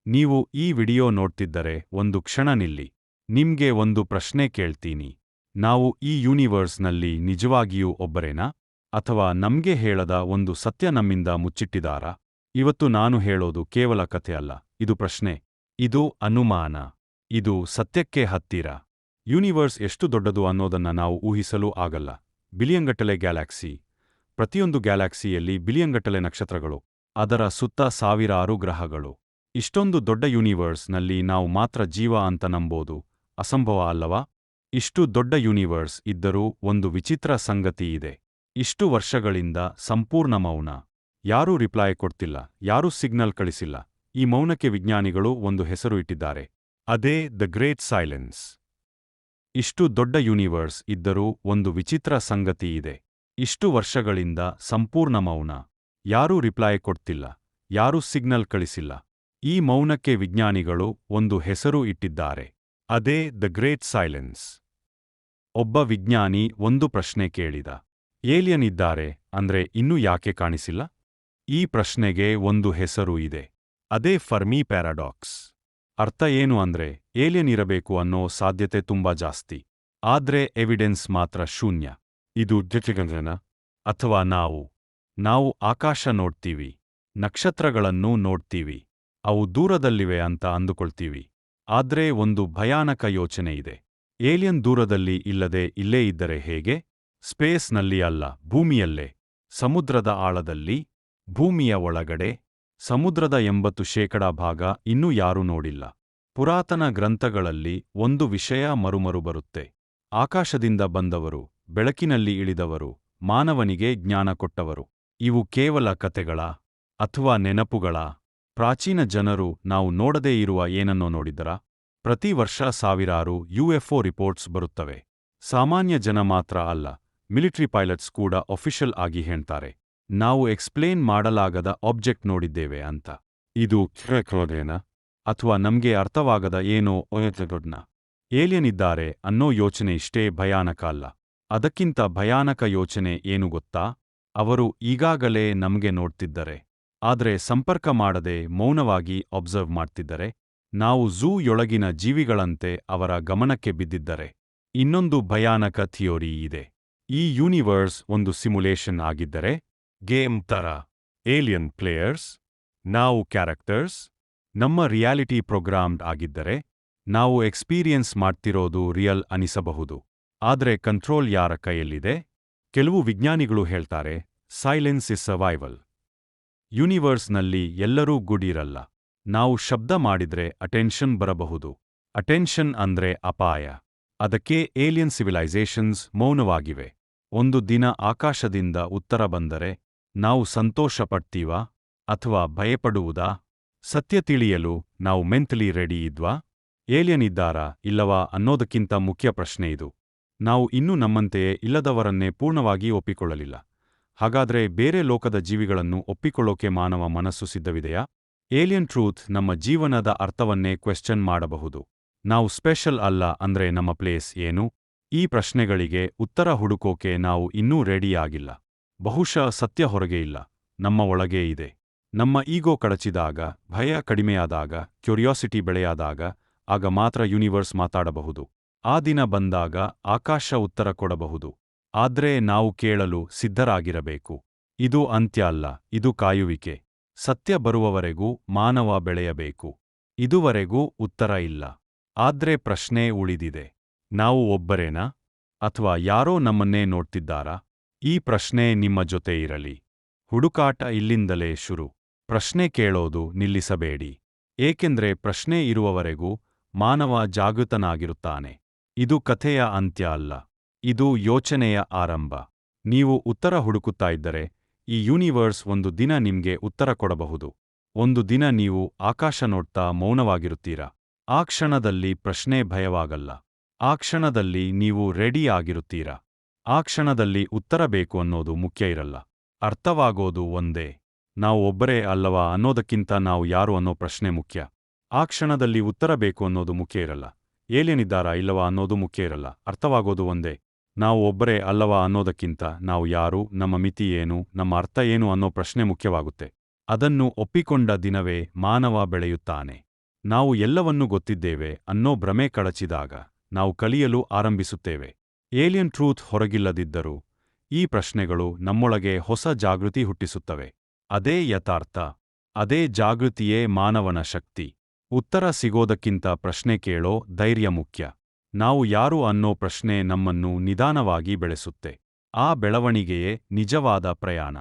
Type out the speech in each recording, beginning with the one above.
ನೀವು ಈ ವಿಡಿಯೋ ನೋಡ್ತಿದ್ದರೆ ಒಂದು ಕ್ಷಣ ನಿಲ್ಲಿ. ನಿಮ್ಗೆ ಒಂದು ಪ್ರಶ್ನೆ ಕೇಳ್ತೀನಿ. ನಾವು ಈ ಯೂನಿವರ್ಸ್ನಲ್ಲಿ ನಿಜವಾಗಿಯೂ ಒಬ್ಬರೇನಾ? ಅಥವಾ ನಮ್ಗೆ ಹೇಳದ ಒಂದು ಸತ್ಯ ನಮ್ಮಿಂದ ಮುಚ್ಚಿಟ್ಟಿದಾರಾ? ಇವತ್ತು ನಾನು ಹೇಳೋದು ಕೇವಲ ಕಥೆ ಅಲ್ಲ, ಇದು ಪ್ರಶ್ನೆ. ಇದು ಅನುಮಾನ. ಇದು ಸತ್ಯಕ್ಕೆ ಹತ್ತಿರ. ಯೂನಿವರ್ಸ್ ಎಷ್ಟು ದೊಡ್ಡದು ಅನ್ನೋದನ್ನ ನಾವು ಊಹಿಸಲೂ ಆಗಲ್ಲ. ಬಿಲಿಯನ್ಗಟ್ಟಲೆ ಗ್ಯಾಲಾಕ್ಸಿ. ಪ್ರತಿಯೊಂದು ಗ್ಯಾಲಾಕ್ಸಿಯಲ್ಲಿ ಬಿಲಿಯನ್ಗಟ್ಟಲೆ ನಕ್ಷತ್ರಗಳು. ಅದರ ಸುತ್ತ ಸಾವಿರಾರು ಗ್ರಹಗಳು. ಇಷ್ಟೊಂದು ದೊಡ್ಡ ಯೂನಿವರ್ಸ್ನಲ್ಲಿ ನಾವು ಮಾತ್ರ ಜೀವ ಅಂತ ನಂಬೋದು ಅಸಂಭವ ಅಲ್ಲವಾ? ಇಷ್ಟು ದೊಡ್ಡ ಯೂನಿವರ್ಸ್ ಇದ್ದರೂ ಒಂದು ವಿಚಿತ್ರ ಸಂಗತಿ ಇದೆ. ಇಷ್ಟು ವರ್ಷಗಳಿಂದ ಸಂಪೂರ್ಣ ಮೌನ. ಯಾರೂ ರಿಪ್ಲೈ ಕೊಡ್ತಿಲ್ಲ, ಯಾರೂ ಸಿಗ್ನಲ್ ಕಳಿಸಿಲ್ಲ. ಈ ಮೌನಕ್ಕೆ ವಿಜ್ಞಾನಿಗಳು ಒಂದು ಹೆಸರು ಇಟ್ಟಿದ್ದಾರೆ. ಅದೇ ದ ಗ್ರೇಟ್ ಸೈಲೆನ್ಸ್. ಇಷ್ಟು ದೊಡ್ಡ ಯೂನಿವರ್ಸ್ ಇದ್ದರೂ ಒಂದು ವಿಚಿತ್ರ ಸಂಗತಿ ಇದೆ. ಇಷ್ಟು ವರ್ಷಗಳಿಂದ ಸಂಪೂರ್ಣ ಮೌನ. ಯಾರೂ ರಿಪ್ಲೈ ಕೊಡ್ತಿಲ್ಲ, ಯಾರೂ ಸಿಗ್ನಲ್ ಕಳಿಸಿಲ್ಲ. ಈ ಮೌನಕ್ಕೆ ವಿಜ್ಞಾನಿಗಳು ಒಂದು ಹೆಸರು ಇಟ್ಟಿದ್ದಾರೆ. ಅದೇ ದ ಗ್ರೇಟ್ ಸೈಲೆನ್ಸ್. ಒಬ್ಬ ವಿಜ್ಞಾನಿ ಒಂದು ಪ್ರಶ್ನೆ ಕೇಳಿದ. ಏಲಿಯನ್ ಇದ್ದಾರೆ ಅಂದ್ರೆ ಇನ್ನೂ ಯಾಕೆ ಕಾಣಿಸಿಲ್ಲ? ಈ ಪ್ರಶ್ನೆಗೆ ಒಂದು ಹೆಸರು ಇದೆ. ಅದೇ ಫರ್ಮಿ ಪ್ಯಾರಾಡಾಕ್ಸ್. ಅರ್ಥ ಏನು ಅಂದ್ರೆ ಏಲಿಯನ್ ಇರಬೇಕು ಅನ್ನೋ ಸಾಧ್ಯತೆ ತುಂಬಾ ಜಾಸ್ತಿ. ಆದ್ರೆ ಎವಿಡೆನ್ಸ್ ಮಾತ್ರ ಶೂನ್ಯ. ಇದು ಜೊತೆಗಂಗನ ಅಥವಾ ನಾವು ಆಕಾಶ ನೋಡ್ತೀವಿ, ನಕ್ಷತ್ರಗಳನ್ನು ನೋಡ್ತೀವಿ, ಅವು ದೂರದಲ್ಲಿವೆ ಅಂತ ಅಂದುಕೊಳ್ತೀವಿ. ಆದ್ರೆ ಒಂದು ಭಯಾನಕ ಯೋಚನೆ ಇದೆ. ಏಲಿಯನ್ ದೂರದಲ್ಲಿ ಇಲ್ಲದೆ ಇಲ್ಲೇ ಇದ್ದರೆ ಹೇಗೆ? ಸ್ಪೇಸ್ನಲ್ಲಿ ಅಲ್ಲ, ಭೂಮಿಯಲ್ಲೇ. ಸಮುದ್ರದ ಆಳದಲ್ಲಿ, ಭೂಮಿಯ ಒಳಗಡೆ. ಸಮುದ್ರದ 80% ಭಾಗ ಇನ್ನೂ ಯಾರೂ ನೋಡಿಲ್ಲ. ಪುರಾತನ ಗ್ರಂಥಗಳಲ್ಲಿ ಒಂದು ವಿಷಯ ಮರುಮರು ಬರುತ್ತೆ. ಆಕಾಶದಿಂದ ಬಂದವರು, ಬೆಳಕಿನಲ್ಲಿ ಇಳಿದವರು, ಮಾನವನಿಗೆ ಜ್ಞಾನ ಕೊಟ್ಟವರು. ಇವು ಕೇವಲ ಕತೆಗಳಾ? ಅಥವಾ ನೆನಪುಗಳಾ? ಪ್ರಾಚೀನ ಜನರು ನಾವು ನೋಡದೇ ಇರುವ ಏನನ್ನೋ ನೋಡಿದ್ದರಾ? ಪ್ರತಿ ವರ್ಷ ಸಾವಿರಾರು UFO ರಿಪೋರ್ಟ್ಸ್ ಬರುತ್ತವೆ. ಸಾಮಾನ್ಯ ಜನ ಮಾತ್ರ ಅಲ್ಲ, ಮಿಲಿಟರಿ ಪೈಲಟ್ಸ್ ಕೂಡ ಅಫಿಷಿಯಲ್ ಆಗಿ ಹೇಳ್ತಾರೆ, ನಾವು ಎಕ್ಸ್ಪ್ಲೇನ್ ಮಾಡಲಾಗದ ಆಬ್ಜೆಕ್ಟ್ ನೋಡಿದ್ದೇವೆ ಅಂತ. ಇದು ಕ್ರೋದೇನಾ? ಅಥವಾ ನಮ್ಗೆ ಅರ್ಥವಾಗದ ಏನೋ ದೊಡ್ಡನ ಏಲಿಯನ್ ಇದ್ದಾರೆ ಅನ್ನೋ ಯೋಚನೆ ಇಷ್ಟೇ ಭಯಾನಕ ಅಲ್ಲ. ಅದಕ್ಕಿಂತ ಭಯಾನಕ ಯೋಚನೆ ಏನು ಗೊತ್ತಾ? ಅವರು ಈಗಾಗಲೇ ನಮ್ಗೆ ನೋಡ್ತಿದ್ದರೆ. ಆದ್ರೆ ಸಂಪರ್ಕ ಮಾಡದೆ ಮೌನವಾಗಿ ಅಬ್ಸರ್ವ್ ಮಾಡ್ತಿದ್ದರೆ. ನಾವು ಝೂ ಯೊಳಗಿನ ಜೀವಿಗಳಂತೆ ಅವರ ಗಮನಕ್ಕೆ ಬಿದ್ದಿದ್ದರೆ. ಇನ್ನೊಂದು ಭಯಾನಕ ಥಿಯೋರಿ ಇದೆ. ಈ ಯೂನಿವರ್ಸ್ ಒಂದು ಸಿಮ್ಯುಲೇಷನ್ ಆಗಿದ್ದರೆ, ಗೇಮ್ ತರ. ಏಲಿಯನ್ ಪ್ಲೇಯರ್ಸ್, ನಾವು ಕ್ಯಾರೆಕ್ಟರ್ಸ್. ನಮ್ಮ ರಿಯಾಲಿಟಿ ಪ್ರೋಗ್ರಾಮ್ಡ್ ಆಗಿದ್ದರೆ, ನಾವು ಎಕ್ಸ್ಪೀರಿಯನ್ಸ್ ಮಾಡ್ತಿರೋದು ರಿಯಲ್ ಅನಿಸಬಹುದು. ಆದ್ರೆ ಕಂಟ್ರೋಲ್ ಯಾರ ಕೈಯಲ್ಲಿದೆ? ಕೆಲವು ವಿಜ್ಞಾನಿಗಳು ಹೇಳ್ತಾರೆ, ಸೈಲೆನ್ಸ್ ಇಸ್ ಸರ್ವೈವಲ್. ಯೂನಿವರ್ಸ್ನಲ್ಲಿ ಎಲ್ಲರೂ ಗುಡ್ ಇರಲ್ಲ. ನಾವು ಶಬ್ದ ಮಾಡಿದ್ರೆ ಅಟೆನ್ಷನ್ ಬರಬಹುದು. ಅಟೆನ್ಷನ್ ಅಂದ್ರೆ ಅಪಾಯ. ಅದಕ್ಕೆ ಏಲಿಯನ್ ಸಿವಿಲೈಸೇಷನ್ಸ್ ಮೌನವಾಗಿವೆ. ಒಂದು ದಿನ ಆಕಾಶದಿಂದ ಉತ್ತರ ಬಂದರೆ ನಾವು ಸಂತೋಷ ಪಡ್ತೀವಾ? ಅಥವಾ ಭಯಪಡುವುದಾ? ಸತ್ಯ ತಿಳಿಯಲು ನಾವು ಮೆಂಟಲಿ ರೆಡಿ ಇದ್ವಾ? ಏಲಿಯನ್ ಇದ್ದಾರಾ ಇಲ್ಲವಾ ಅನ್ನೋದಕ್ಕಿಂತ ಮುಖ್ಯ ಪ್ರಶ್ನೆ ಇದು. ನಾವು ಇನ್ನೂ ನಮ್ಮಂತೆಯೇ ಇಲ್ಲದವರನ್ನೇ ಪೂರ್ಣವಾಗಿ ಒಪ್ಪಿಕೊಳ್ಳಲಿಲ್ಲ. ಹಾಗಾದ್ರೆ ಬೇರೆ ಲೋಕದ ಜೀವಿಗಳನ್ನು ಒಪ್ಪಿಕೊಳ್ಳೋಕೆ ಮಾನವ ಮನಸ್ಸು ಸಿದ್ಧವಿದೆಯಾ? ಏಲಿಯನ್ ಟ್ರೂತ್ ನಮ್ಮ ಜೀವನದ ಅರ್ಥವನ್ನೇ ಕ್ವೆಶ್ಚನ್ ಮಾಡಬಹುದು. ನಾವು ಸ್ಪೆಷಲ್ ಅಲ್ಲ ಅಂದ್ರೆ ನಮ್ಮ ಪ್ಲೇಸ್ ಏನು? ಈ ಪ್ರಶ್ನೆಗಳಿಗೆ ಉತ್ತರ ಹುಡುಕೋಕೆ ನಾವು ಇನ್ನೂ ರೆಡಿಯಾಗಿಲ್ಲ. ಬಹುಶಃ ಸತ್ಯ ಹೊರಗೆ ಇಲ್ಲ, ನಮ್ಮ ಒಳಗೇ ಇದೆ. ನಮ್ಮ ಈಗೋ ಕಳಚಿದಾಗ, ಭಯ ಕಡಿಮೆಯಾದಾಗ, ಕ್ಯೂರಿಯಾಸಿಟಿ ಬೆಳೆಯಾದಾಗ, ಆಗ ಮಾತ್ರ ಯೂನಿವರ್ಸ್ ಮಾತಾಡಬಹುದು. ಆ ದಿನ ಬಂದಾಗ ಆಕಾಶ ಉತ್ತರ ಕೊಡಬಹುದು. ಆದ್ರೆ ನಾವು ಕೇಳಲು ಸಿದ್ಧರಾಗಿರಬೇಕು. ಇದು ಅಂತ್ಯ ಅಲ್ಲ, ಇದು ಕಾಯುವಿಕೆ. ಸತ್ಯ ಬರುವವರೆಗೂ ಮಾನವ ಬೆಳೆಯಬೇಕು. ಇದುವರೆಗೂ ಉತ್ತರ ಇಲ್ಲ. ಆದ್ರೆ ಪ್ರಶ್ನೆ ಉಳಿದಿದೆ. ನಾವು ಒಬ್ಬರೇನಾ? ಅಥವಾ ಯಾರೋ ನಮ್ಮನ್ನೇ ನೋಡ್ತಿದ್ದಾರಾ? ಈ ಪ್ರಶ್ನೆ ನಿಮ್ಮ ಜೊತೆ ಇರಲಿ. ಹುಡುಕಾಟ ಇಲ್ಲಿಂದಲೇ ಶುರು. ಪ್ರಶ್ನೆ ಕೇಳೋದು ನಿಲ್ಲಿಸಬೇಡಿ. ಏಕೆಂದ್ರೆ ಪ್ರಶ್ನೆ ಇರುವವರೆಗೂ ಮಾನವ ಜಾಗೃತನಾಗಿರುತ್ತಾನೆ. ಇದು ಕಥೆಯ ಅಂತ್ಯ ಅಲ್ಲ. ಇದು ಯೋಚನೆಯ ಆರಂಭ. ನೀವು ಉತ್ತರ ಹುಡುಕುತ್ತಾ ಇದ್ದರೆ, ಈ ಯೂನಿವರ್ಸ್ ಒಂದು ದಿನ ನಿಮ್ಗೆ ಉತ್ತರ ಕೊಡಬಹುದು. ಒಂದು ದಿನ ನೀವು ಆಕಾಶ ನೋಡ್ತಾ ಮೌನವಾಗಿರುತ್ತೀರಾ. ಆ ಕ್ಷಣದಲ್ಲಿ ಪ್ರಶ್ನೆ ಭಯವಾಗಲ್ಲ. ಆ ಕ್ಷಣದಲ್ಲಿ ನೀವು ರೆಡಿ ಆಗಿರುತ್ತೀರಾ. ಆ ಕ್ಷಣದಲ್ಲಿ ಉತ್ತರ ಬೇಕು ಅನ್ನೋದು ಮುಖ್ಯ ಇರಲ್ಲ. ಅರ್ಥವಾಗೋದು ಒಂದೇ. ನಾವು ಒಬ್ಬರೇ ಅಲ್ಲವಾ ಅನ್ನೋದಕ್ಕಿಂತ ನಾವು ಯಾರು ಅನ್ನೋ ಪ್ರಶ್ನೆ ಮುಖ್ಯ. ಆ ಕ್ಷಣದಲ್ಲಿ ಉತ್ತರ ಬೇಕು ಅನ್ನೋದು ಮುಖ್ಯ ಇರಲ್ಲ. ಏಲಿಯನ್ ಇದ್ದಾರಾ ಇಲ್ಲವಾ ಅನ್ನೋದು ಮುಖ್ಯ ಇರಲ್ಲ. ಅರ್ಥವಾಗೋದು ಒಂದೇ. ನಾವು ಒಬ್ಬರೇ ಅಲ್ಲವಾ ಅನ್ನೋದಕ್ಕಿಂತ ನಾವು ಯಾರು, ನಮ್ಮ ಮಿತಿ ಏನು, ನಮ್ಮ ಅರ್ಥ ಏನು ಅನ್ನೋ ಪ್ರಶ್ನೆ ಮುಖ್ಯವಾಗುತ್ತೆ. ಅದನ್ನು ಒಪ್ಪಿಕೊಂಡ ದಿನವೇ ಮಾನವ ಬೆಳೆಯುತ್ತಾನೆ. ನಾವು ಎಲ್ಲವನ್ನೂ ಗೊತ್ತಿದ್ದೇವೆ ಅನ್ನೋ ಭ್ರಮೆ ಕಳಚಿದಾಗ ನಾವು ಕಲಿಯಲು ಆರಂಭಿಸುತ್ತೇವೆ. ಏಲಿಯನ್ ಟ್ರೂತ್ ಹೊರಗಿಲ್ಲದಿದ್ದರೂ ಈ ಪ್ರಶ್ನೆಗಳು ನಮ್ಮೊಳಗೆ ಹೊಸ ಜಾಗೃತಿ ಹುಟ್ಟಿಸುತ್ತವೆ. ಅದೇ ಯಥಾರ್ಥ, ಅದೇ ಜಾಗೃತಿಯೇ ಮಾನವನ ಶಕ್ತಿ. ಉತ್ತರ ಸಿಗೋದಕ್ಕಿಂತ ಪ್ರಶ್ನೆ ಕೇಳೋ ಧೈರ್ಯ ಮುಖ್ಯ. ನಾವು ಯಾರು ಅನ್ನೋ ಪ್ರಶ್ನೆ ನಮ್ಮನ್ನು ನಿಧಾನವಾಗಿ ಬೆಳೆಸುತ್ತೆ. ಆ ಬೆಳವಣಿಗೆಯೇ ನಿಜವಾದ ಪ್ರಯಾಣ.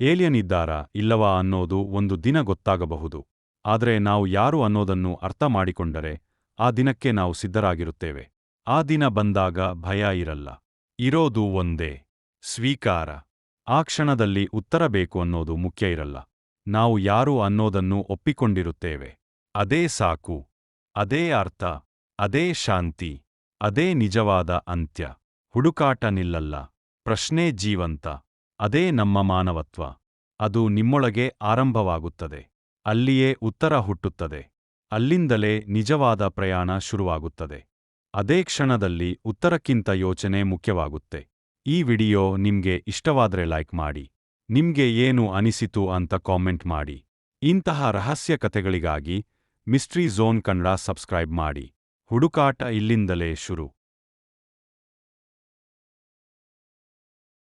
ಏಲಿಯನ್ ಇದ್ದಾರಾ ಇಲ್ಲವಾ ಅನ್ನೋದು ಒಂದು ದಿನ ಗೊತ್ತಾಗಬಹುದು. ಆದರೆ ನಾವು ಯಾರು ಅನ್ನೋದನ್ನು ಅರ್ಥ ಮಾಡಿಕೊಂಡರೆ ಆ ದಿನಕ್ಕೆ ನಾವು ಸಿದ್ಧರಾಗಿರುತ್ತೇವೆ. ಆ ದಿನ ಬಂದಾಗ ಭಯ ಇರಲ್ಲ. ಇರೋದು ಒಂದೇ ಸ್ವೀಕಾರ. ಆ ಕ್ಷಣದಲ್ಲಿ ಉತ್ತರ ಬೇಕು ಅನ್ನೋದು ಮುಖ್ಯ ಇರಲ್ಲ. ನಾವು ಯಾರು ಅನ್ನೋದನ್ನು ಒಪ್ಪಿಕೊಂಡಿರುತ್ತೇವೆ. ಅದೇ ಸಾಕು. ಅದೇ ಅರ್ಥ. ಅದೇ ಶಾಂತಿ. ಅದೇ ನಿಜವಾದ ಅಂತ್ಯ. ಹುಡುಕಾಟ ನಿಲ್ಲಲ್ಲ. ಪ್ರಶ್ನೆ ಜೀವಂತ. ಅದೇ ನಮ್ಮ ಮಾನವತ್ವ. ಅದು ನಿಮ್ಮೊಳಗೆ ಆರಂಭವಾಗುತ್ತದೆ. ಅಲ್ಲಿಯೇ ಉತ್ತರ ಹುಟ್ಟುತ್ತದೆ. ಅಲ್ಲಿಂದಲೇ ನಿಜವಾದ ಪ್ರಯಾಣ ಶುರುವಾಗುತ್ತದೆ. ಅದೇ ಕ್ಷಣದಲ್ಲಿ ಉತ್ತರಕ್ಕಿಂತ ಯೋಚನೆ ಮುಖ್ಯವಾಗುತ್ತೆ. ಈ ವಿಡಿಯೋ ನಿಮ್ಗೆ ಇಷ್ಟವಾದ್ರೆ ಲೈಕ್ ಮಾಡಿ. ನಿಮ್ಗೆ ಏನು ಅನಿಸಿತು ಅಂತ ಕಾಮೆಂಟ್ ಮಾಡಿ. ಇಂತಹ ರಹಸ್ಯ ಕಥೆಗಳಿಗಾಗಿ ಮಿಸ್ಟ್ರಿ ಝೋನ್ ಕನ್ನಡ ಸಬ್ಸ್ಕ್ರೈಬ್ ಮಾಡಿ. ಹುಡುಕಾಟ ಇಲ್ಲಿಂದಲೇ ಶುರು.